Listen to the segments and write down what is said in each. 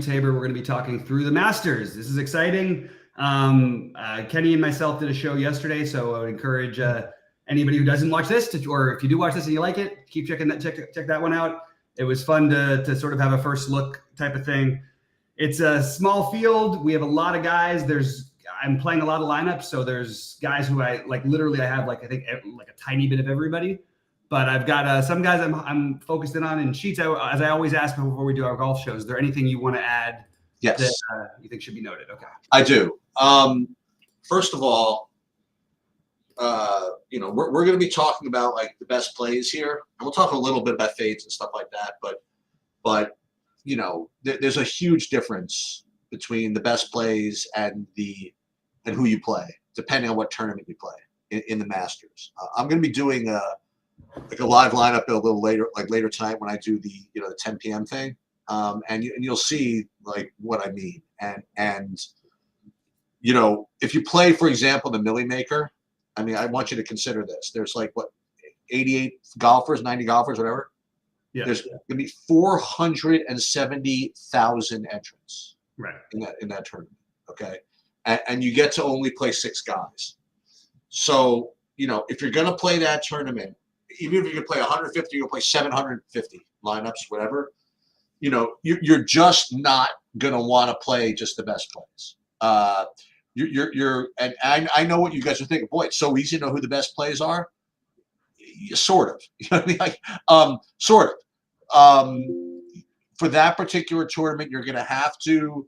Tabor. We're going to be talking through the Masters. This is exciting. Kenny and myself did a show yesterday, so I would encourage anybody who doesn't watch this, or if you do watch this and you like it, keep checking that. Check that one out. It was fun to sort of have a first look type of thing. It's a small field. We have a lot of guys. I'm playing a lot of lineups, so there's guys who I like. Literally, I have I think a tiny bit of everybody. But I've got some guys I'm focused in on. And Sheets, as I always ask before we do our golf shows, is there anything you want to add? Yes. That you think should be noted? Okay. I do. First of all, we're going to be talking about like the best plays here, and we'll talk a little bit about fades and stuff like that. But there's a huge difference between the best plays and who you play, depending on what tournament you play in the Masters. I'm going to be doing a live lineup a little later, like later tonight when I do the 10 p.m. thing, and you'll see like what I mean. And if you play, for example, the Millie Maker, I mean, I want you to consider this. There's 88 golfers, 90 golfers, whatever. Yeah. There's going to be 470,000 entrants in that tournament. Okay, and you get to only play 6 guys. So if you're going to play that tournament, even if you can play 150, you'll play 750 lineups, whatever. You're just not going to want to play just the best plays. And I know what you guys are thinking. Boy, it's so easy to know who the best plays are. Sort of. You know what I mean? Sort of. For that particular tournament, you're gonna have to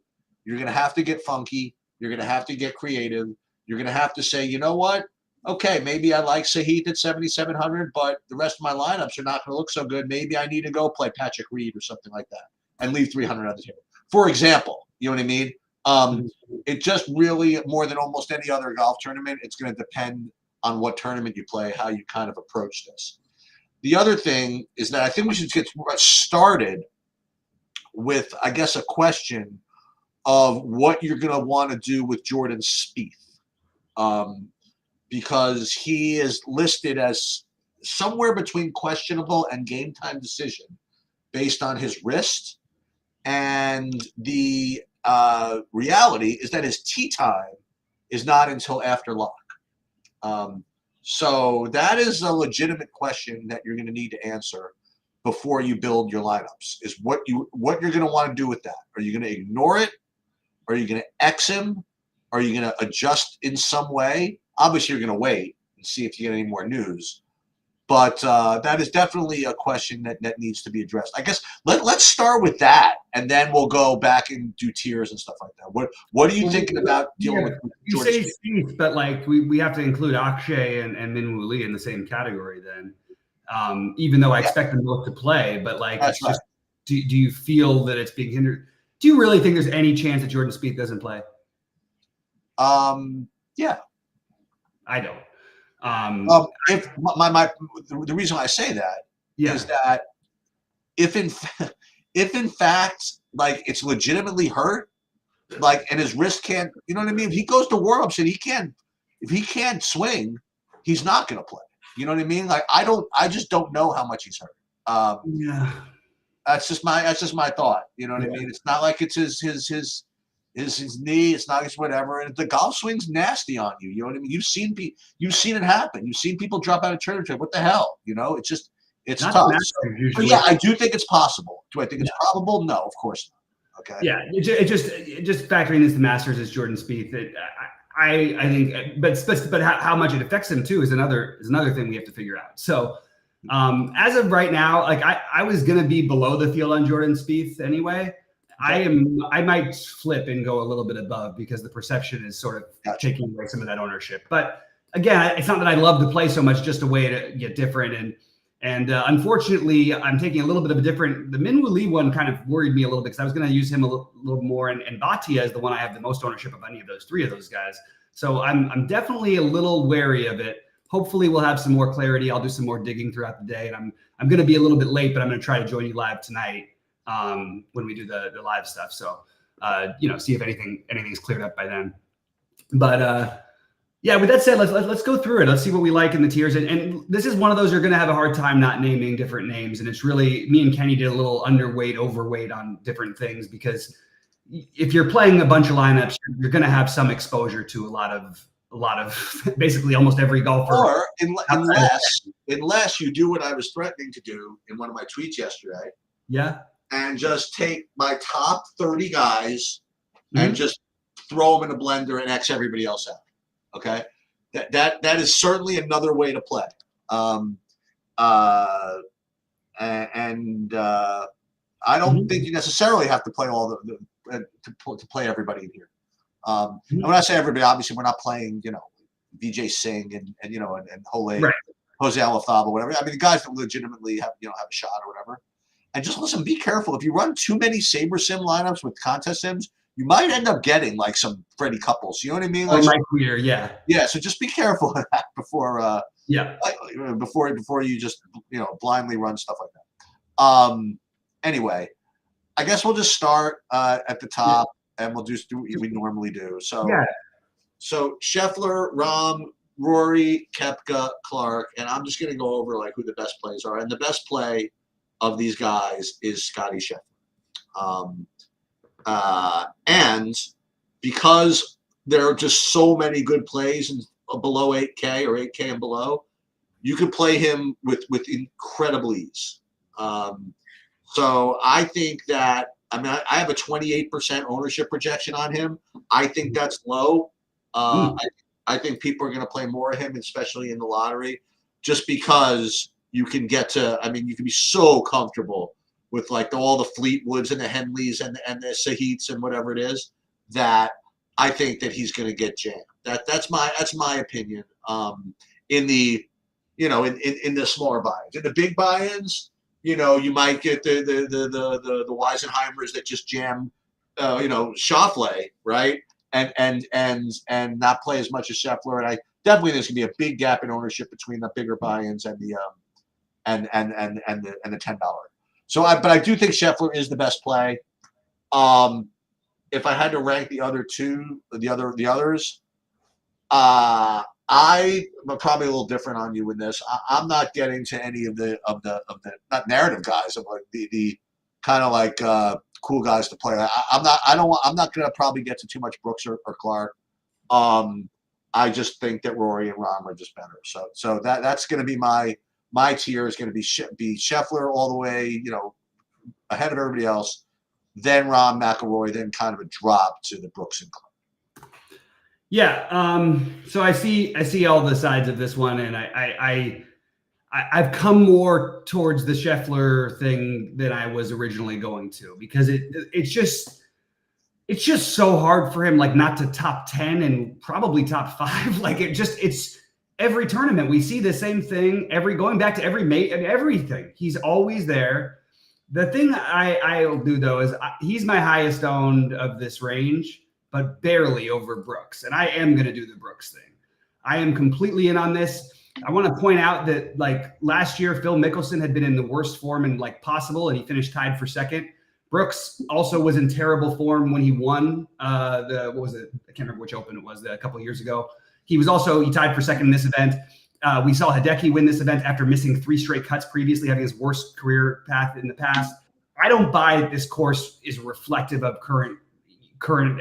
get funky. You're gonna have to get creative. You're gonna have to say, you know what? Okay, maybe I like Sahith at 7,700, but the rest of my lineups are not going to look so good. Maybe I need to go play Patrick Reed or something like that and leave 300 on the table. For example, you know what I mean? It just really, more than almost any other golf tournament, it's going to depend on what tournament you play, how you kind of approach this. The other thing is that I think we should get started with, I guess, a question of what you're going to want to do with Jordan Spieth. Because he is listed as somewhere between questionable and game time decision based on his wrist. And the reality is that his tee time is not until after lock. So that is a legitimate question that you're going to need to answer before you build your lineups, is what you're going to want to do with that. Are you going to ignore it? Are you going to X him? Are you going to adjust in some way? Obviously, you're going to wait and see if you get any more news. But that is definitely a question that needs to be addressed. I guess let's start with that, and then we'll go back and do tiers and stuff like that. What are you thinking about dealing with You say Spieth, but we have to include Akshay and Minwoo Lee in the same category then. Even though I expect them both to play, but it's just, do you feel that it's being hindered? Do you really think there's any chance that Jordan Spieth doesn't play? Yeah. I don't. If the reason I say that is that if in fact it's legitimately hurt, and his wrist can't, you know what I mean? If he goes to warm-ups and if he can't swing, he's not going to play. You know what I mean? I just don't know how much he's hurt. That's just my thought. You know what I mean? It's not like it's his knee. It's not his whatever. And the golf swing's nasty on you. You know what I mean? You've seen it happen. You've seen people drop out of tournament. What the hell? It's not tough. But yeah, I do think it's possible. Do I think it's probable? No, of course not. Okay. Yeah, it just factoring this, the Masters is Jordan Spieth. I think, but how much it affects him too is another thing we have to figure out. So. As of right now, I was gonna be below the field on Jordan Spieth anyway. I might flip and go a little bit above because the perception is sort of taking away some of that ownership. But again, it's not that I love to play so much, just a way to get different. And unfortunately, I'm taking a little bit of a different. The Minwoo Lee one kind of worried me a little bit because I was going to use him a little more. And Bhatia is the one I have the most ownership of any of those 3 of those guys. So I'm definitely a little wary of it. Hopefully we'll have some more clarity. I'll do some more digging throughout the day, and I'm going to be a little bit late, but I'm going to try to join you live tonight when we do the live stuff. So see if anything's cleared up by then. But yeah, with that said, let's go through it. Let's see what we like in the tiers. And this is one of those you're going to have a hard time not naming different names. And it's really, me and Kenny did a little underweight, overweight on different things because if you're playing a bunch of lineups, you're going to have some exposure to a lot of basically almost every golfer. Or unless you do what I was threatening to do in one of my tweets yesterday. Yeah. And just take my top 30 guys and just throw them in a blender and X everybody else out. Okay. That is certainly another way to play. I don't think you necessarily have to play all to play everybody in here. And when I say everybody, obviously we're not playing, Vijay Singh and Jose Alafaba, whatever. I mean, the guys that legitimately have a shot or whatever. And just listen, be careful. If you run too many Saber Sim lineups with contest sims, you might end up getting like some Freddie Couples. You know what I mean? Like yeah. Yeah. So just be careful of that before before you just blindly run stuff like that. Anyway, I guess we'll just start at the top and we'll just do what we normally do. So so Scheffler, Rahm, Rory, Koepka, Clark, and I'm just gonna go over like who the best plays are. And the best play of these guys is Scotty Scheffler. And because there are just so many good plays in below 8K or 8K and below, you can play him with incredible ease. So I think that, I have a 28% ownership projection on him. I think that's low. I think people are going to play more of him, especially in the lottery, just because you can get to, you can be so comfortable with like all the Fleetwoods and the Henleys and the Sahits and whatever it is, that I think that he's going to get jammed. That's my opinion. In the in the smaller buy-ins, in the big buy-ins, you might get the Weisenheimers that just jam, Schauffele, right, and not play as much as Scheffler. And I definitely there's going to be a big gap in ownership between the bigger buy-ins and the and the $10. So but I do think Scheffler is the best play. If I had to rank the other two, the others, I'm probably a little different on you in this. I'm not getting to any of the not narrative guys, of like the kind of like cool guys to play. I'm not going to probably get to too much Brooks or Clark. I just think that Rory and Rahm are just better. So that's going to be my tier is going to be Scheffler all the way, ahead of everybody else, then Rahm, McIlroy, then kind of a drop to the Brooks and Clark. Yeah. So I see all the sides of this one, and I've come more towards the Scheffler thing than I was originally going to, because it's just so hard for him, like, not to top 10 and probably top 5. Like, it's every tournament we see the same thing. Going back to every mate and everything, he's always there. The thing I'll do though is he's my highest owned of this range, but barely over Brooks. And I am going to do the Brooks thing. I am completely in on this. I want to point out that, like, last year, Phil Mickelson had been in the worst form and like possible, and he finished tied for second. Brooks also was in terrible form when he won what was it? I can't remember which Open it was a couple of years ago. He tied for second in this event. We saw Hideki win this event after missing 3 straight cuts previously, having his worst career path in the past. I don't buy that this course is reflective of current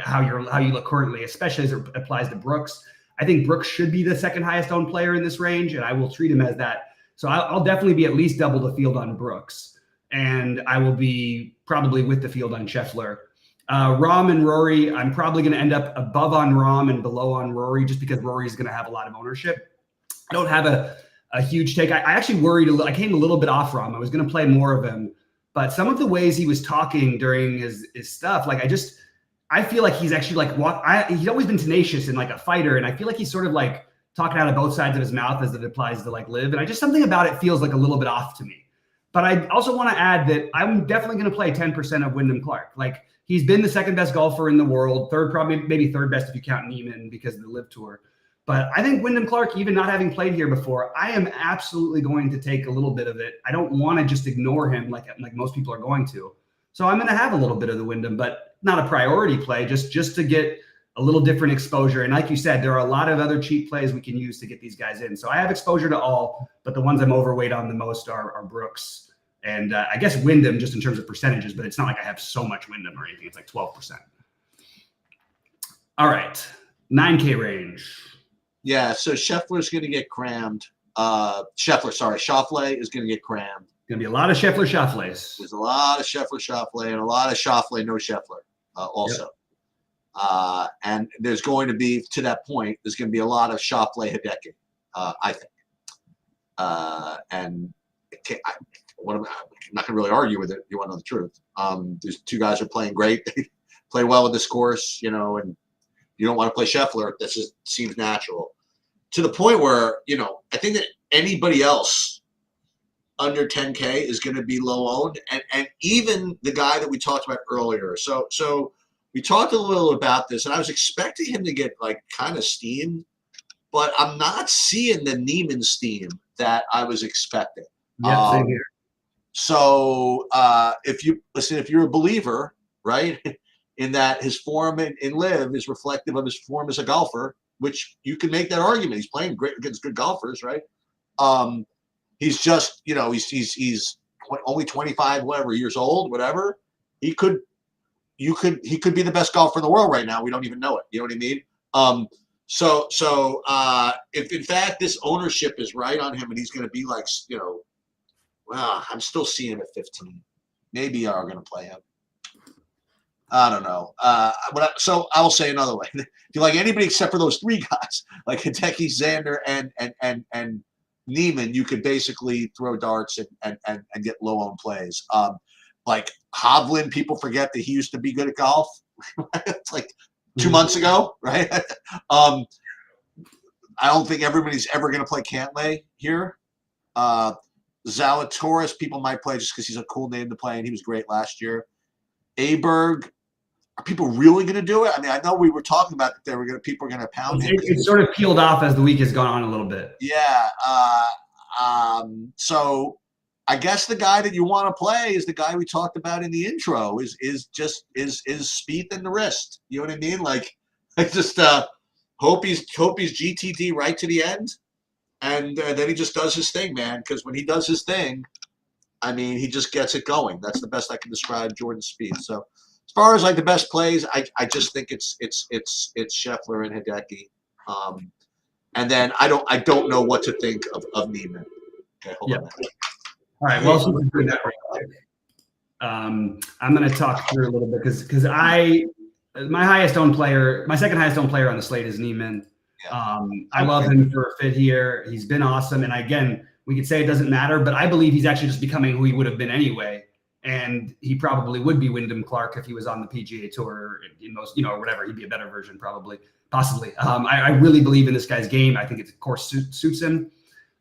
how you look currently, especially as it applies to Brooks. I think Brooks should be the second highest owned player in this range, and I will treat him as that. So I'll definitely be at least double the field on Brooks, and I will be probably with the field on Scheffler. Rahm and Rory, I'm probably going to end up above on Rahm and below on Rory, just because Rory is going to have a lot of ownership. I don't have a huge take. I actually worried I came a little bit off Rahm. I was going to play more of him, but some of the ways he was talking during his stuff, like, I feel like he's actually like he's always been tenacious and like a fighter, and I feel like he's sort of like talking out of both sides of his mouth as it applies to like Liv, and something about it feels like a little bit off to me. But I also want to add that I'm definitely going to play 10% of Wyndham Clark. Like, he's been the second best golfer in the world, maybe third best if you count Neiman because of the Liv Tour. But I think Wyndham Clark, even not having played here before, I am absolutely going to take a little bit of it. I don't want to just ignore him like most people are going to. So I'm going to have a little bit of the Wyndham, but not a priority play, just to get a little different exposure. And like you said, there are a lot of other cheap plays we can use to get these guys in. So I have exposure to all, but the ones I'm overweight on the most are Brooks and I guess Wyndham, just in terms of percentages, but it's not like I have so much Wyndham or anything. It's like 12%. All right, 9K range. Yeah, so Scheffler's going to get crammed. Schauffele is going to get crammed. Going to be a lot of Scheffler-Schauffele's. There's a lot of Scheffler-Schauffele and a lot of Schauffele, no Scheffler also. Yep. And there's going to be, to that point, there's going to be a lot of Schauffele-Hideki, I think. And I'm not going to really argue with it. You want to know the truth. These two guys are playing great. They play well with this course, you know, and you don't want to play Scheffler. That just seems natural. To the point where, you know, I think that anybody else under 10K is going to be low owned, and even the guy that we talked about earlier. So we talked a little about this, and I was expecting him to get like kind of steamed, but I'm not seeing the Neiman steam that I was expecting. Yeah, same here. So if you're a believer, right, in that his form in Live is reflective of his form as a golfer, which you can make that argument. He's playing great against good golfers, right? He's just, you know, he's only 25, whatever years old, whatever. He could be the best golfer in the world right now. We don't even know it. You know what I mean? So if in fact this ownership is right on him and he's going to be like, you know, well, I'm still seeing him at 15. Maybe you are going to play him. I don't know. So I will say another way. If you like anybody except for those three guys, like Hideki, Xander, and Neiman, you could basically throw darts and get low-owned plays. Like Hovland, people forget that he used to be good at golf. It's like 2 months ago, right? I don't think everybody's ever going to play Cantlay here. Zalatoris, people might play just because he's a cool name to play, and he was great last year. Aberg, are people really going to do it? I mean, I know we were talking about that people are going to pound him. It sort of peeled off as the week has gone on a little bit. Yeah. So I guess the guy that you want to play is the guy we talked about in the intro. Is Spieth in the wrist? You know what I mean? Like, I just hope he's GTD right to the end, and then he just does his thing, man. Because when he does his thing, I mean, he just gets it going. That's the best I can describe Jordan Spieth. So as far as like the best plays, I just think it's Scheffler and Hideki. And then I don't know what to think of Neiman. Okay, hold on. All right. Well, so we're doing that real quick. I'm going to talk through a little bit because my second highest owned player on the slate is Neiman. Yeah. I love him for a fit here. He's been awesome, and again, we could say it doesn't matter, but I believe he's actually just becoming who he would have been anyway. And he probably would be Wyndham Clark if he was on the PGA Tour in most, you know, or whatever. He'd be a better version, possibly. I really believe in this guy's game. I think of course suits him.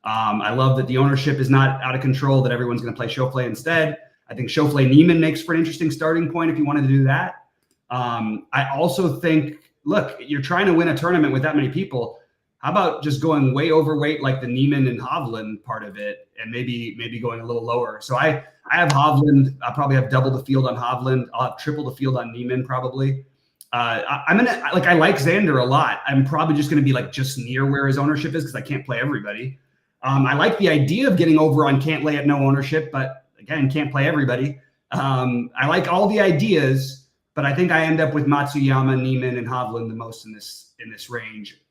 I love that the ownership is not out of control, that everyone's going to play Schauffele instead. I think Schauffele Neiman makes for an interesting starting point if you wanted to do that. I also think, look, you're trying to win a tournament with that many people. How about just going way overweight like the Neiman and Hovland part of it, and maybe going a little lower? So I have Hovland. I'll probably have double the field on Hovland. I'll have triple the field on Neiman probably. I like Xander a lot. I'm probably just going to be like just near where his ownership is because I can't play everybody. I like the idea of getting over on Cantlay at no ownership, but again, can't play everybody. I like all the ideas, but I think I end up with Matsuyama, Neiman, and Hovland the most in this range,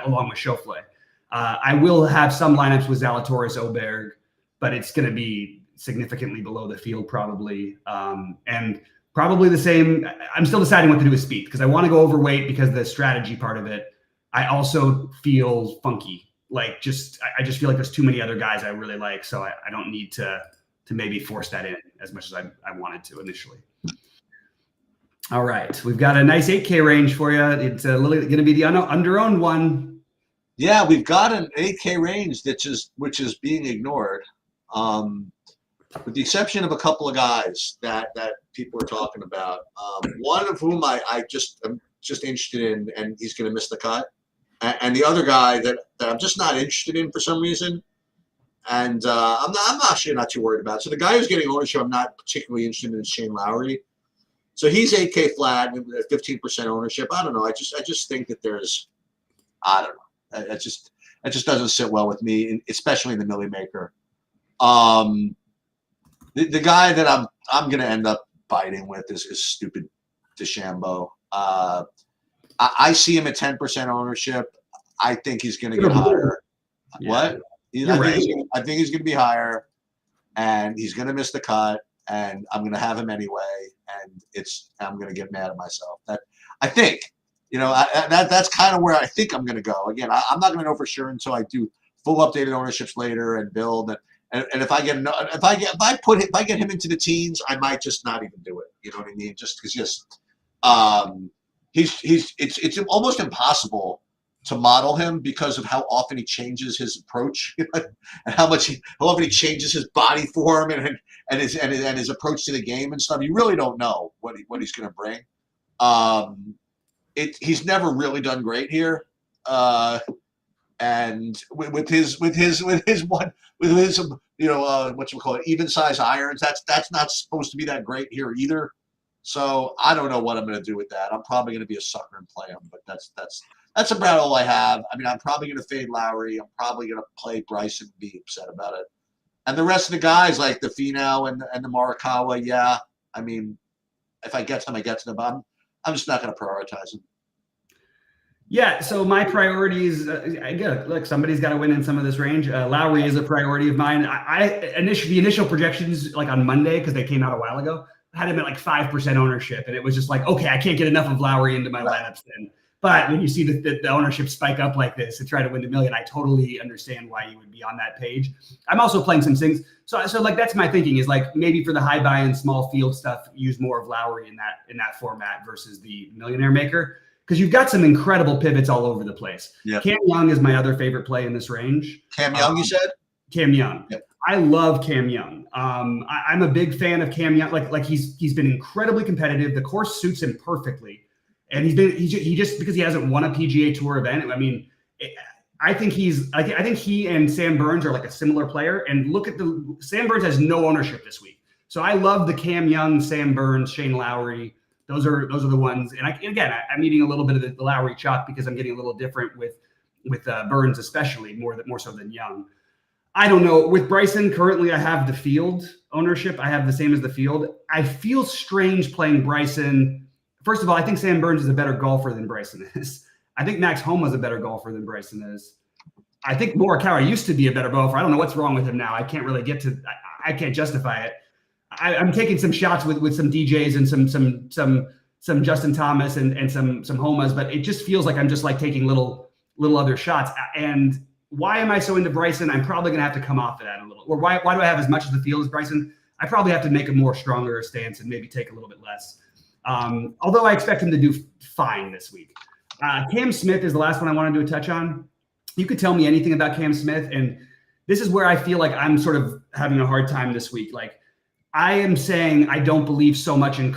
along with Schauffele. I will have some lineups with Zalatoris, Oberg, but it's going to be significantly below the field probably, and probably the same. I'm still deciding what to do with Spieth because I want to go overweight because the strategy part of it. I also feel funky. Like I just feel like there's too many other guys I really like, so I don't need to maybe force that in as much as I wanted to initially. All right, we've got a nice 8K range for you. It's going to be the under-owned one. Yeah, we've got an 8K range which is being ignored, with the exception of a couple of guys that people are talking about. One of whom I'm just interested in, and he's going to miss the cut. And the other guy that I'm just not interested in for some reason, and I'm actually not too worried about. So the guy who's getting ownership, I'm not particularly interested in, is Shane Lowry. So he's 8K flat, 15% ownership. I don't know. I just think that I don't know. It just doesn't sit well with me, especially in the Millie Maker. The guy that I'm going to end up biting with is stupid DeChambeau. I see him at 10% ownership. I think he's going to get higher. Yeah. What? You're right. I think he's going to be higher, and he's going to miss the cut, and I'm going to have him anyway, and I'm going to get mad at myself. I think, that's kind of where I think I'm going to go. Again, I'm not going to know for sure until I do full updated ownerships later and build. And if I get him into the teens, I might just not even do it. You know what I mean? Just because it's almost impossible to model him because of how often he changes his approach and how often he changes his body form and his approach to the game and stuff. You really don't know what he's going to bring. He's never really done great here. And with his what you call it, even size irons, that's not supposed to be that great here either. So I don't know what I'm going to do with that. I'm probably going to be a sucker and play him, but that's about all I have. I mean, I'm probably going to fade Lowry. I'm probably going to play Bryson and be upset about it. And the rest of the guys like the Finau and the Morikawa, yeah. I mean, if I get to them, I get to them. But I'm just not going to prioritize them. Yeah, so my priorities, look, somebody's got to win in some of this range. Lowry is a priority of mine. The initial projections, like on Monday, because they came out a while ago, had him at like 5% ownership, and it was just like, okay, I can't get enough of Lowry into my lineups then. But when you see the ownership spike up like this to try to win the million, I totally understand why you would be on that page. I'm also playing some things. So like that's my thinking is like maybe for the high buy and small field stuff, use more of Lowry in that format versus the millionaire maker. Because you've got some incredible pivots all over the place. Yep. Cam Young is my other favorite play in this range. Cam Young, you said? Cam Young. Yep. I love Cam Young. I'm a big fan of Cam Young. Like he's been incredibly competitive. The course suits him perfectly, and he just because he hasn't won a PGA Tour event. I mean, I think he and Sam Burns are like a similar player. And look at Sam Burns has no ownership this week, so I love the Cam Young, Sam Burns, Shane Lowry. Those are the ones. And I'm eating a little bit of the Lowry chalk because I'm getting a little different with Burns, especially more so than Young. I don't know. With Bryson, currently I have the field ownership. I have the same as the field. I feel strange playing Bryson. First of all, I think Sam Burns is a better golfer than Bryson is. I think Max Homa is a better golfer than Bryson is. I think Morikawa used to be a better golfer. I don't know what's wrong with him now. I can't really I can't justify it. I'm taking some shots with some DJs and some Justin Thomas and some Homas, but it just feels like I'm just like taking little other shots. And why am I so into Bryson? I'm probably going to have to come off of that a little. Or why do I have as much of the field as Bryson? I probably have to make a more stronger stance and maybe take a little bit less. Although I expect him to do fine this week. Cam Smith is the last one I wanted to touch on. You could tell me anything about Cam Smith, and this is where I feel like I'm sort of having a hard time this week. Like, I am saying I don't believe so much in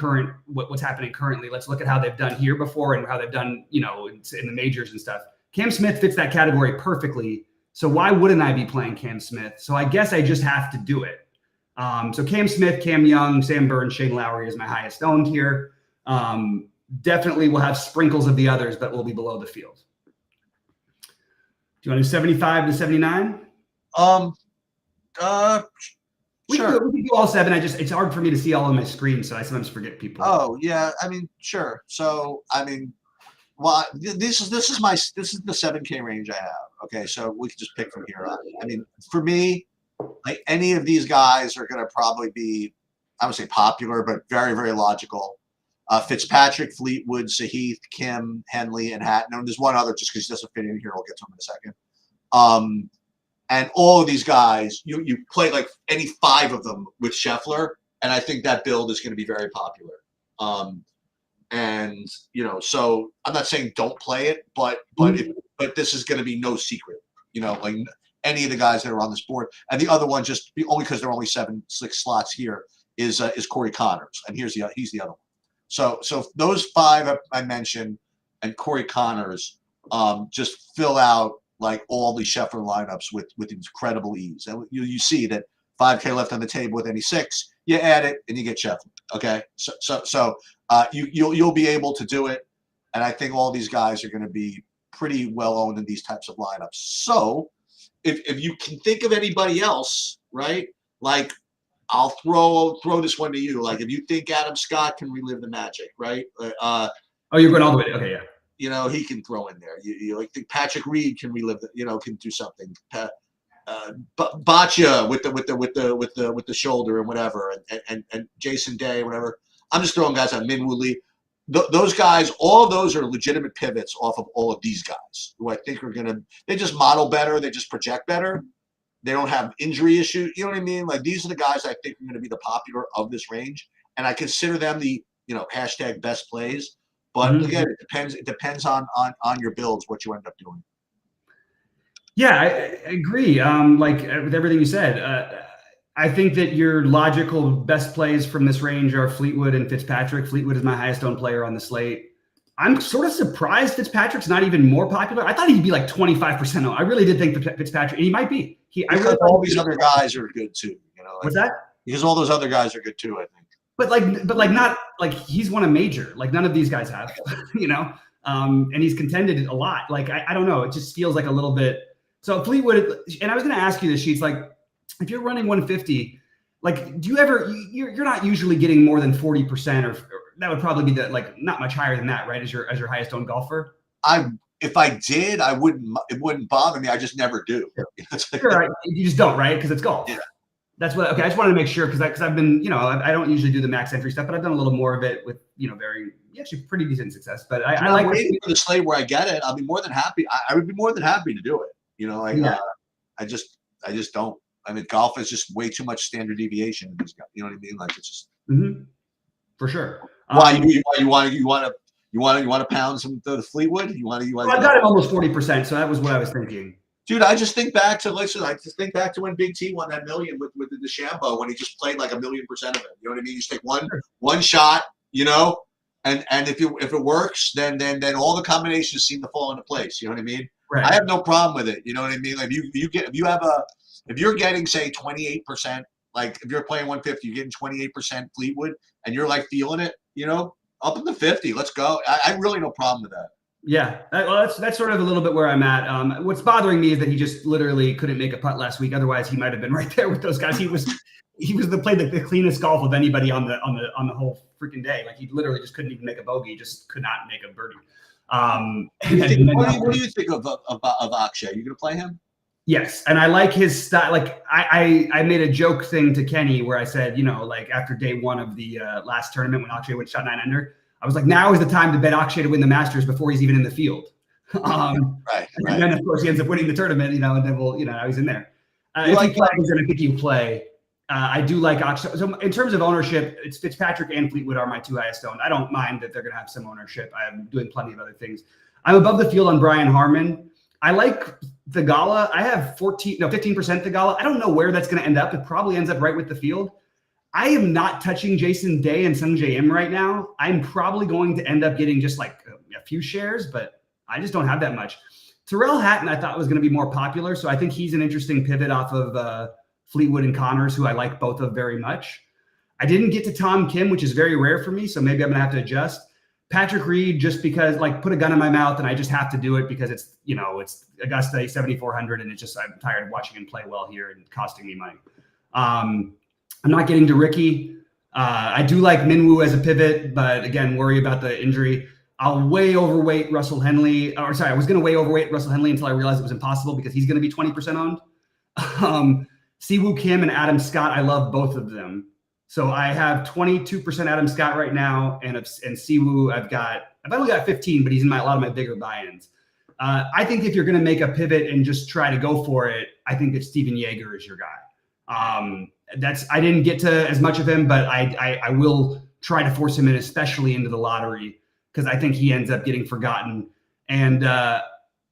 what's happening currently. Let's look at how they've done here before and how they've done, in the majors and stuff. Cam Smith fits that category perfectly. So why wouldn't I be playing Cam Smith? So I guess I just have to do it. So Cam Smith, Cam Young, Sam Burns, Shane Lowry is my highest owned here. Definitely will have sprinkles of the others, but will be below the field. Do you want to do 75 to 79? We Sure. can do all seven. It's hard for me to see all on my screen, so I sometimes forget people. Oh yeah, I mean, sure. So I mean, well, this is the 7K range I have. Okay, so we can just pick from here on. I mean, for me, like any of these guys are going to probably be, I would say popular, but very, very logical. Fitzpatrick, Fleetwood, Sahith, Kim, Henley, and Hatton. And there's one other just because he doesn't fit in here. We'll get to him in a second. And all of these guys, you play like any 5 of them with Scheffler, and I think that build is going to be very popular. So I'm not saying don't play it, but this is going to be no secret. Like any of the guys that are on this board, and the other one only because there are only 6 slots here is Corey Connors, and he's the other one. So those 5 I mentioned and Corey Connors just fill out like all the Scheffler lineups with incredible ease. And you see that 5K left on the table with any 6, you add it and you get Scheffler. Okay, so you'll be able to do it, and I think all these guys are going to be pretty well owned in these types of lineups. So if you can think of anybody else, right? Like I'll throw this one to you. Like if you think Adam Scott can relive the magic, right? You're going all the way. Okay, yeah. he can throw in there. You like think Patrick Reed can relive, can do something. Boccia with the shoulder and whatever, and Jason Day, whatever. I'm just throwing guys on Minwoo Lee. Those guys, all of those are legitimate pivots off of all of these guys who I think are they just model better, they just project better. They don't have injury issues. You know what I mean? Like these are the guys I think are going to be the popular of this range, and I consider them the hashtag best plays. But again, it depends on your builds what you end up doing. Yeah, I agree. Like with everything you said, I think that your logical best plays from this range are Fleetwood and Fitzpatrick. Fleetwood is my highest owned player on the slate. I'm sort of surprised Fitzpatrick's not even more popular. I thought he'd be like 25% owned. I really did think Fitzpatrick, and he might be. All these other guys are good too. What's that? Because all those other guys are good too, I think. But not like he's won a major. Like none of these guys have, and he's contended a lot. Like I don't know. It just feels like a little bit. So Fleetwood, and I was going to ask you this, Sheets, like if you're running 150, like do you ever? You're not usually getting more than 40%, or that would probably be not much higher than that, right? As your highest owned golfer. If I did, I wouldn't. It wouldn't bother me. I just never do. Sure, you just don't, right? Because it's golf. Yeah. That's what. Okay, I just wanted to make sure because I've been, I don't usually do the max entry stuff, but I've done a little more of it with, actually pretty decent success. But I like waiting for the slate where I get it. I'll be more than happy. I would be more than happy to do it. I just don't. I mean, golf is just way too much standard deviation. You know what I mean? Like it's just for sure. Why you want to pound some the Fleetwood? I got him almost 40%, so that was what I was thinking. Dude, I just think back to when Big T won that million with the DeChambeau when he just played like 1,000,000% of it. You know what I mean? You just take one shot, and if it works, then all the combinations seem to fall into place. You know what I mean? Right. I have no problem with it. You know what I mean? Like if you're getting say 28%, like if you're playing 150, you're getting 28% Fleetwood, and you're like feeling it, up in the 50. Let's go. I really no problem with that. Yeah, well, that's sort of a little bit where I'm at. What's bothering me is that he just literally couldn't make a putt last week. Otherwise, he might have been right there with those guys. He played the cleanest golf of anybody on the whole freaking day. Like he literally just couldn't even make a bogey. He just could not make a birdie. What do you think of Akshay? Are you going to play him? Yes, and I like his style. Like I made a joke thing to Kenny where I said, like after day one of the last tournament when Akshay shot 9 under. I was like, now is the time to bet Akshay to win the Masters before he's even in the field. Right. And then, of course, he ends up winning the tournament, and then we'll, now he's in there. If he plays, and I think he'll play. I do like Akshay. So in terms of ownership, it's Fitzpatrick and Fleetwood are my two highest owned. I don't mind that they're going to have some ownership. I'm doing plenty of other things. I'm above the field on Brian Harmon. I like Theegala. I have 15% Theegala. I don't know where that's going to end up. It probably ends up right with the field. I am not touching Jason Day and Sungjae Im right now. I'm probably going to end up getting just like a few shares, but I just don't have that much. Tyrrell Hatton, I thought was going to be more popular. So I think he's an interesting pivot off of Fleetwood and Connors, who I like both of very much. I didn't get to Tom Kim, which is very rare for me. So maybe I'm going to have to adjust. Patrick Reed, just because put a gun in my mouth and I just have to do it because it's Augusta 7,400 and I'm tired of watching him play well here and costing me money. I'm not getting to Ricky. I do like Minwoo as a pivot, but again, worry about the injury. I'll way overweight Russell Henley. I was going to way overweight Russell Henley until I realized it was impossible because he's going to be 20% owned. Siwoo Kim and Adam Scott, I love both of them. So I have 22% Adam Scott right now, and Siwoo, I've only got 15, but he's in a lot of my bigger buy-ins. I think if you're going to make a pivot and just try to go for it, I think that Steven Yeager is your guy. I didn't get to as much of him, but I will try to force him in, especially into the lottery, because I think he ends up getting forgotten. And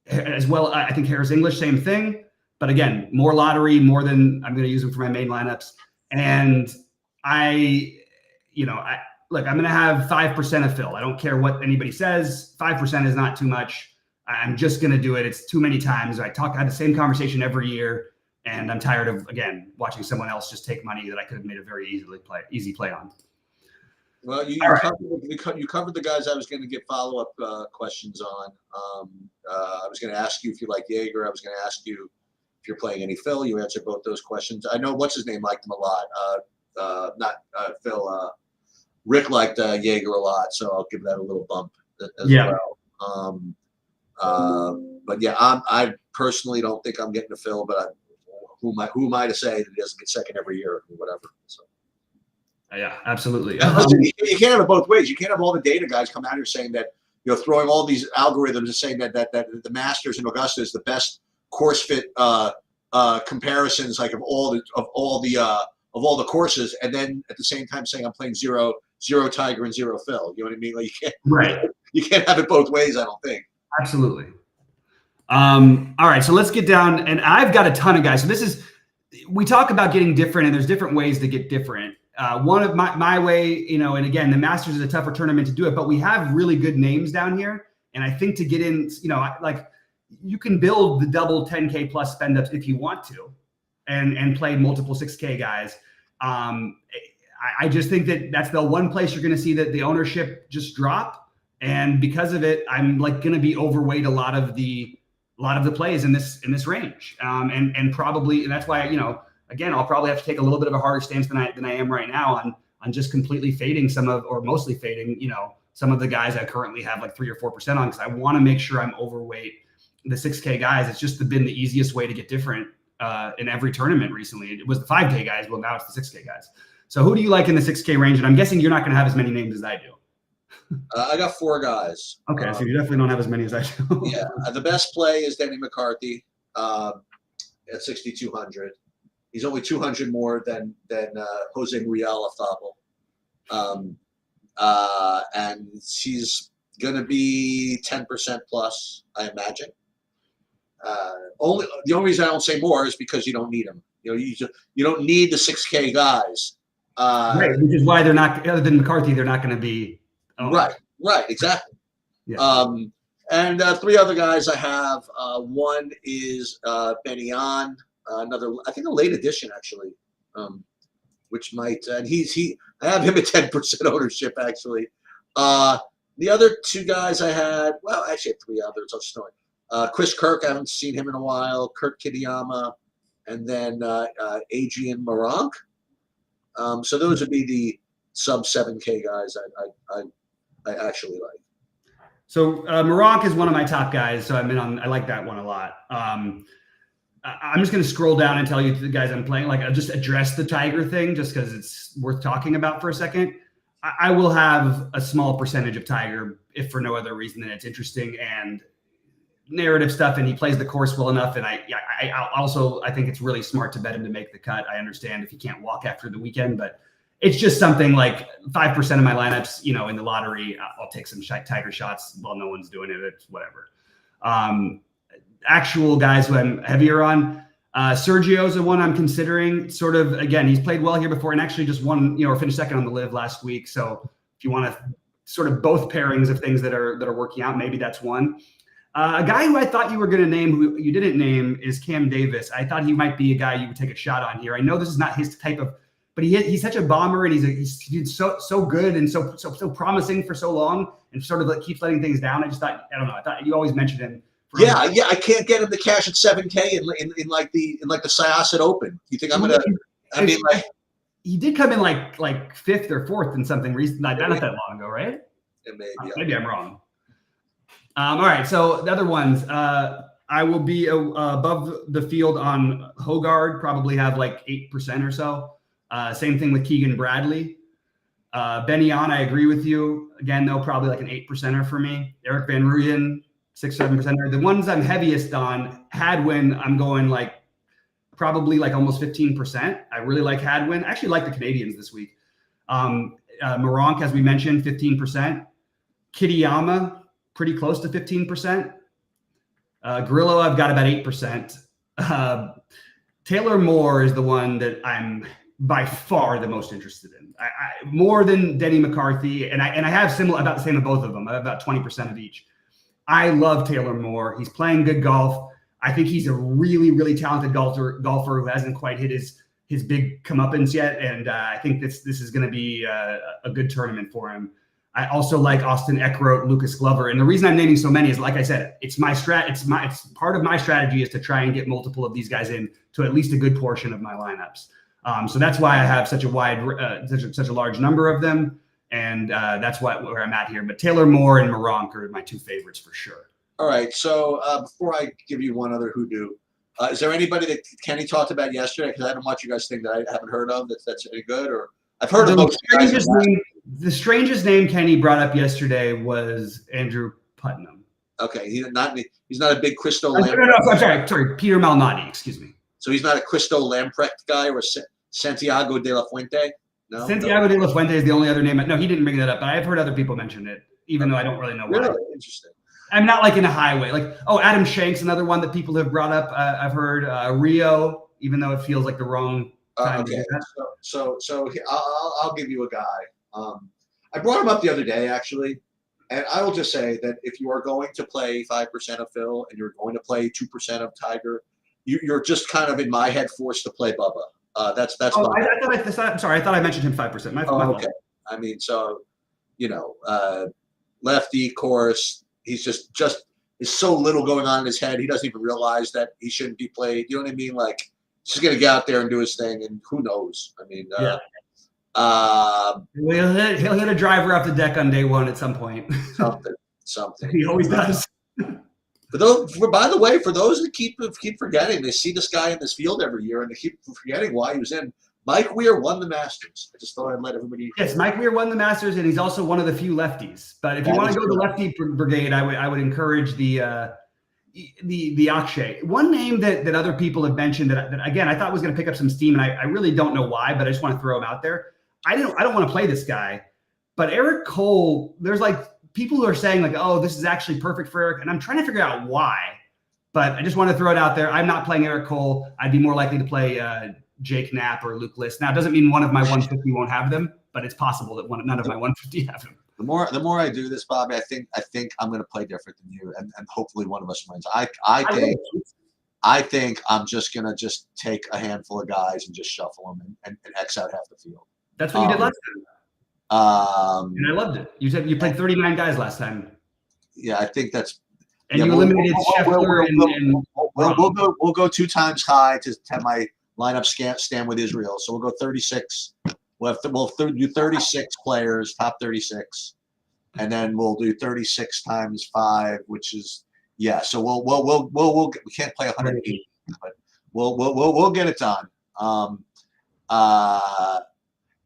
as well, I think Harris English, same thing. But again, more lottery, more than I'm going to use him for my main lineups. And I'm going to have 5% of Phil. I don't care what anybody says. 5% is not too much. I'm just going to do it. It's too many times. I had the same conversation every year. And I'm tired of, again, watching someone else just take money that I could have made a very easy play on. Well, you covered the guys I was going to get follow-up questions on. I was going to ask you if you like Yeager. I was going to ask you if you're playing any Phil. You answered both ththose questions. I know what's his name liked him a lot. Not Phil. Rick liked Yeager a lot, so I'll give that a little bump as well. But yeah, I personally don't think I'm getting to Phil, but who am I to say that he doesn't get second every year or whatever? So. Yeah, absolutely. Listen, you can't have it both ways. You can't have all the data guys come out here saying that, throwing all these algorithms and saying that the Masters in Augusta is the best course fit comparisons, like of all the courses, and then at the same time saying I'm playing zero Tiger and zero Phil. You know what I mean? Like you can't have it both ways. I don't think. Absolutely. All right, so let's get down, and I've got a ton of guys. So we talk about getting different, and there's different ways to get different. One of my way, and again, the Masters is a tougher tournament to do it, but we have really good names down here. And I think to get in, like you can build the double 10K plus spend ups if you want to, and play multiple 6K guys. I just think that's the one place you're going to see that the ownership just drop. And because of it, I'm like going to be overweight a lot of the plays in this range. And probably, and that's why, again, I'll probably have to take a little bit of a harder stance than I am right now on just completely fading mostly fading, some of the guys I currently have like 3 or 4% on, because I want to make sure I'm overweight the 6K guys. It's just been the easiest way to get different in every tournament recently. It was the 5K guys. Well, now it's the 6K guys. So who do you like in the 6K range? And I'm guessing you're not going to have as many names as I do. I got 4 guys. Okay, so you definitely don't have as many as I do. Yeah, the best play is Denny McCarthy at 6,200. He's only 200 more than Jose Muriel Afable. And he's going to be 10% plus, I imagine. The only reason I don't say more is because you don't need him. You don't need the 6K guys. Right, which is why they're not, other than McCarthy, they're not going to be. Right, exactly. Yeah. And 3 other guys I have. One is Benny On. Another, I think, a late addition actually, which might, and I have him at 10% ownership actually. The other 2 guys I had, well, actually I had 3 others. I'll just know it. Chris Kirk, I haven't seen him in a while. Kurt Kitayama, and then Adrian Moronk. So those would be the sub 7K guys I actually like. So Moronk is one of my top guys, so I like that one a lot. I'm just going to scroll down and tell you the guys I'm playing. Like, I'll just address the Tiger thing just because it's worth talking about for a second. I will have a small percentage of Tiger, if for no other reason than it's interesting and narrative stuff, and he plays the course well enough. And I think it's really smart to bet him to make the cut. I understand if he can't walk after the weekend, but it's just something like 5% of my lineups, in the lottery, I'll take some Tiger shots while no one's doing it. It's whatever. Actual guys who I'm heavier on, Sergio's the one I'm considering. Sort of, again, he's played well here before and actually just won, or finished second on the Live last week. So if you want to sort of both pairings of things that are working out, maybe that's one. A guy who I thought you were going to name, who you didn't name, is Cam Davis. I thought he might be a guy you would take a shot on here. I know this is not his type of, but he's such a bomber, and he's so good and so promising for so long, and sort of keeps letting things down. I thought you always mentioned him. Yeah, I can't get him to cash at 7K in like the Syosset Open. You think I'm gonna? I mean, like, he did come in like 5th or 4th in something recent, not that long ago, right? Yeah, maybe I'm wrong. All right, so the other ones, I will be above the field on Hogard, probably have like 8% or so. Same thing with Keegan Bradley. Benny On, I agree with you. Again, though, probably like an 8%er for me. Eric Van Rooyen, 6-7%er. The ones I'm heaviest on, Hadwin, I'm going probably almost 15%. I really like Hadwin. I actually like the Canadians this week. Moronk, as we mentioned, 15%. Kitayama, pretty close to 15%. Grillo, I've got about 8%. Taylor Moore is the one that I'm by far the most interested in. I more than Denny McCarthy, and I have about the same of both of them. I have about 20% of each. I love Taylor Moore. He's playing good golf. I think he's a really, really talented golfer who hasn't quite hit his big comeuppance yet, and I think this is going to be a good tournament for him. I also like Austin Eckroat, Lucas Glover, and the reason I'm naming so many is, like I said, it's part of my strategy is to try and get multiple of these guys in to at least a good portion of my lineups. So that's why I have such a large number of them. And that's where I'm at here. But Taylor Moore and Moronk are my two favorites for sure. All right. So before I give you one other hoodoo, is there anybody that Kenny talked about yesterday? Because I don't want you guys think that I haven't heard of that's any good, or I've heard of most guys. The strangest name Kenny brought up yesterday was Andrew Putnam. Okay, he's not a big Cristo No, I'm sorry, Peter Malnati. Excuse me. So he's not a Cristo Lamprecht guy or Santiago de la Fuente. No, Santiago de la Fuente is the only other name. No, he didn't bring that up, but I've heard other people mention it, even though I don't really know why. Really interesting. I'm not like in a highway. Like, Adam Shank's another one that people have brought up. I've heard Rio, even though it feels like the wrong time to do that. So I'll give you a guy. I brought him up the other day, actually, and I will just say that if you are going to play 5% of Phil and you're going to play 2% of Tiger, you're just kind of in my head forced to play Bubba. That's. Oh, I'm sorry. I thought I mentioned him 5%. My fault. Okay. I mean, so lefty course. He's just there's so little going on in his head. He doesn't even realize that he shouldn't be played. You know what I mean? Like, he's just gonna get out there and do his thing, and who knows? I mean, he'll hit a driver off the deck on day one at some point. Something. He always does. By the way, for those that keep forgetting, they see this guy in this field every year, and they keep forgetting why he was in. Mike Weir won the Masters. I just thought I'd let everybody. Yes, Mike Weir won the Masters, and he's also one of the few lefties. But if you want to go the lefty brigade, I would encourage the Akshay. One name that other people have mentioned that again I thought was going to pick up some steam, and I really don't know why, but I just want to throw him out there. I don't want to play this guy, but Eric Cole. There's like people who are saying like, oh, this is actually perfect for Eric, and I'm trying to figure out why. But I just want to throw it out there. I'm not playing Eric Cole. I'd be more likely to play Jake Knapp or Luke List. Now, it doesn't mean one of my 150 won't have them, but it's possible that none of my 150 have them. The more I do this, Bobby, I think I'm going to play different than you, and hopefully one of us wins. I think I'm just going to take a handful of guys and just shuffle them and X out half the field. That's what you did last time. And I loved it. You said you played 39 guys last time. Yeah, I think that's. And you eliminated Scheffler We'll go 2 times high to have my lineup stand with Israel. So we'll go 36. We'll do 36 players, top 36, and then we'll do 36 times 5, which is So we can't play 180, but we'll get it done.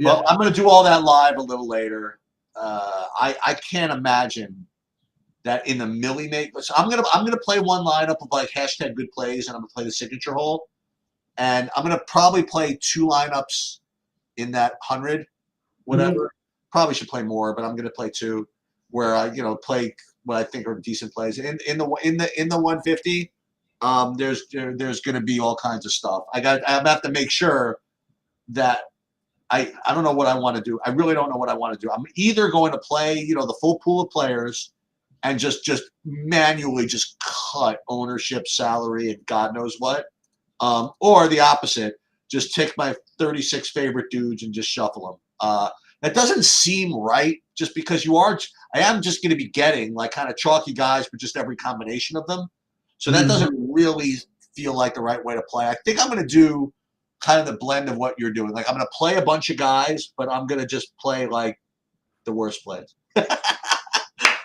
Well, I'm going to do all that live a little later. I can't imagine that in the Millie make. So I'm gonna play one lineup of like hashtag good plays, and I'm gonna play the signature hole, and I'm gonna probably play 2 lineups in that 100, whatever. Mm-hmm. Probably should play more, but I'm gonna play 2 where I play what I think are decent plays. In the 150, there's gonna be all kinds of stuff. I have to make sure that. I don't know what I want to do. I really don't know what I want to do. I'm either going to play, the full pool of players and just manually just cut ownership, salary, and God knows what, or the opposite, just take my 36 favorite dudes and just shuffle them. That doesn't seem right just because I am just going to be getting like kind of chalky guys for just every combination of them. So that doesn't really feel like the right way to play. I think I'm going to do kind of the blend of what you're doing. Like I'm going to play a bunch of guys, but I'm going to just play like the worst plays.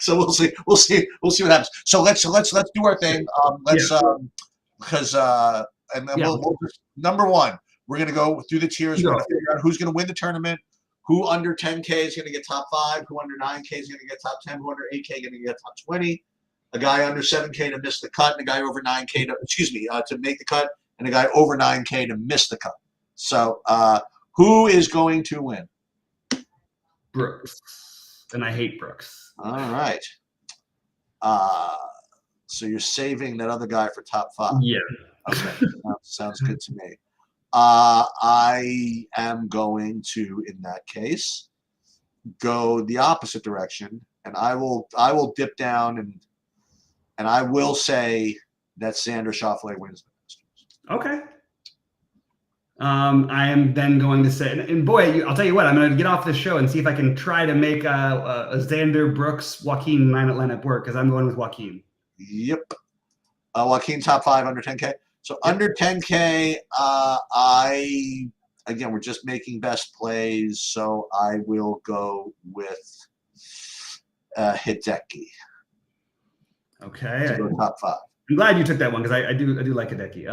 So we'll see what happens. So let's do our thing. We'll number 1, we're going to go through the tiers. We're going to figure out who's going to win the tournament, who under 10K is going to get top 5, who under 9K is going to get top 10, who under 8K is going to get top 20, a guy under 7K to miss the cut, and a guy over 9K to make the cut, and a guy over 9K to miss the cut. So who is going to win? Brooks. And I hate Brooks. All right. So you're saving that other guy for top 5. Yeah. Okay. Sounds good to me. I am going to, in that case, go the opposite direction, and I will dip down and I will say that Xander Schauffele wins the Masters. Okay. I am then going to say, and boy, I'll tell you what, I'm going to get off this show and see if I can try to make a Xander, Brooks, Joaquin lineup work, because I'm going with Joaquin. Yep. Joaquin top 5 under 10K. So under 10K, I again, we're just making best plays, so I will go with Hideki. Okay. To go top 5. I'm glad you took that one because I do like Hideki.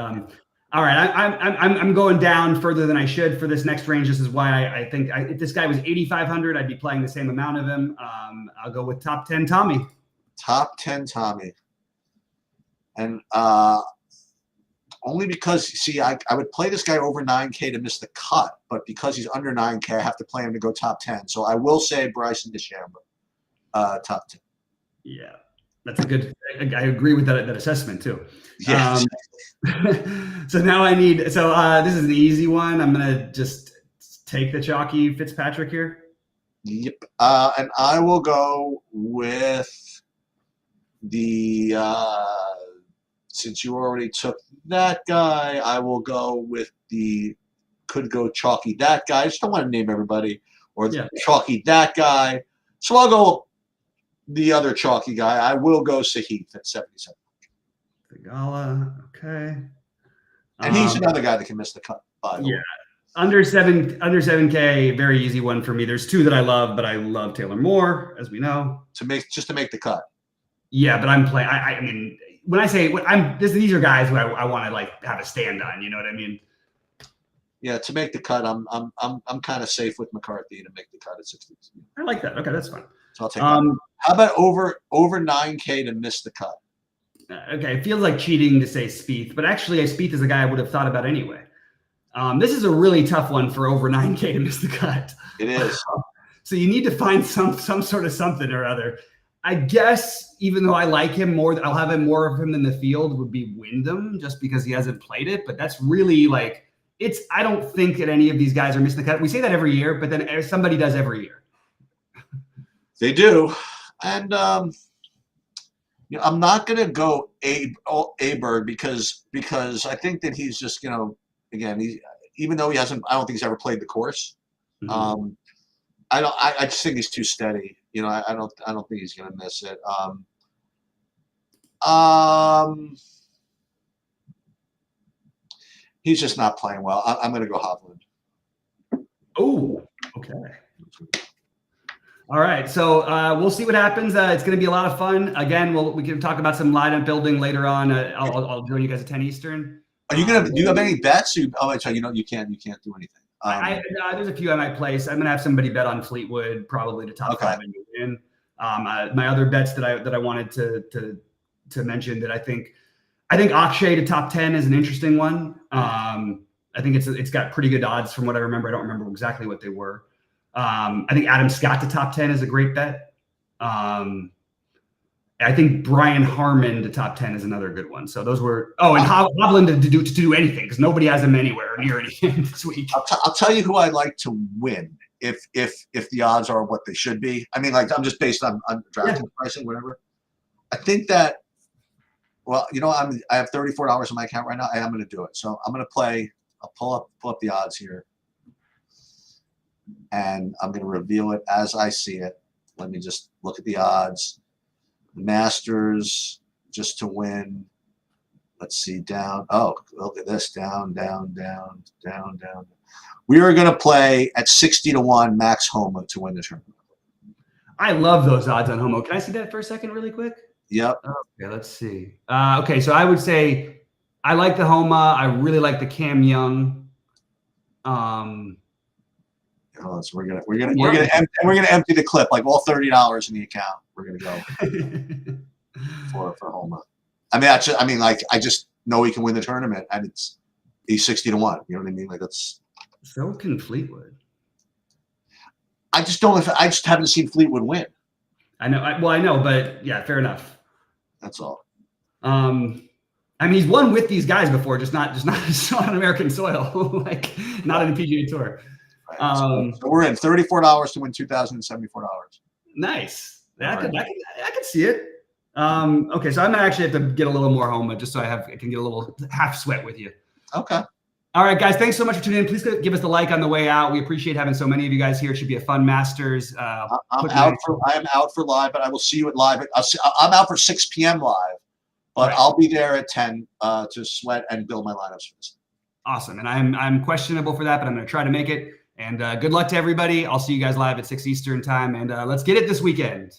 All right, I'm going down further than I should for this next range. This is why I think if this guy was 8,500, I'd be playing the same amount of him. I'll go with top 10 Tommy. Top 10 Tommy. And only because, see, I would play this guy over 9K to miss the cut, but because he's under 9K, I have to play him to go top 10. So I will say Bryson DeChambeau, top 10. Yeah, that's a good. I agree with that assessment too. Yes. So now I need. So this is an easy one. I'm gonna just take the chalky Fitzpatrick here. Yep. And I will go with the. Since you already took that guy, I will go with the. Could go chalky that guy. I just don't want to name everybody or chalky that guy. So I'll go the other chalky guy. I will go Sahith at 77. Thigala, okay. And he's another guy that can miss the cut, by the way. Under 7K, very easy one for me. There's 2 that I love, but I love Taylor Moore, as we know. To make the cut. Yeah, but I'm playing. I mean, when I say these are guys who I want to like have a stand on. You know what I mean? Yeah, to make the cut, I'm kind of safe with McCarthy to make the cut at 60. I like that. Okay, that's fine. So I'll take that. How about over 9K to miss the cut? Okay, it feels like cheating to say Spieth, but actually, Spieth is a guy I would have thought about anyway. This is a really tough one for over 9K to miss the cut. It is. So you need to find some sort of something or other. I guess even though I like him more, I'll have him more of him in the field would be Wyndham just because he hasn't played it. But that's really like I don't think that any of these guys are missing the cut. We say that every year, but then somebody does every year. They do. And I'm not going to go A-Bird because I think that he's just, again, even though he hasn't, I don't think he's ever played the course. Mm-hmm. I just think he's too steady. I don't think he's going to miss it. He's just not playing well. I'm going to go Hovland. Oh, okay. All right, so we'll see what happens. It's going to be a lot of fun. Again, we can talk about some lineup building later on. I'll join you guys at 10 Eastern. Are you do you have any bets? You can't do anything. There's a few I might place. I'm going to have somebody bet on Fleetwood, probably to top 5 and win. My other bets that I wanted to mention that I think Akshay to top 10 is an interesting one. I think it's got pretty good odds from what I remember. I don't remember exactly what they were. I think Adam Scott to top 10 is a great bet. I think Brian Harmon to top 10 is another good one. So those were and Hovland to do anything because nobody has him anywhere near anything this week. I'll tell you who I like to win if the odds are what they should be. I mean, like I'm just based on drafting pricing, whatever. I think that. Well, I have $34 in my account right now, and I'm going to do it. So I'm going to play. I'll pull up the odds here, and I'm going to reveal it as I see it. Let me just look at the odds. Masters just to win. Let's see, down. Oh, look at this. Down. We are going to play at 60-1 Max Homa to win the tournament. I love those odds on Homo. Can I see that for a second really quick? Yep. Okay, let's see. Okay, so I would say I like the Homa. I really like the Cam Young. So we're gonna empty the clip, like all $30 in the account. We're gonna go for Homa. I just know he can win the tournament, and he's 60-1. You know what I mean? Like that's so can Fleetwood. I just haven't seen Fleetwood win. I know. I know, but yeah, fair enough. That's all. He's won with these guys before, just not on American soil, like not in the PGA Tour. Right. So we're in $34 to win $2,074. Nice. I could see it. Okay, so I'm gonna actually have to get a little more Homa just so I can get a little half sweat with you. Okay. All right, guys. Thanks so much for tuning in. Please give us the like on the way out. We appreciate having so many of you guys here. It should be a fun Masters. I am out for live, but I will see you at live. I'm out for 6 p.m. live, but I'll be there at 10 to sweat and build my lineups for this. Awesome. And I'm questionable for that, but I'm going to try to make it. And good luck to everybody. I'll see you guys live at 6 Eastern time. And let's get it this weekend.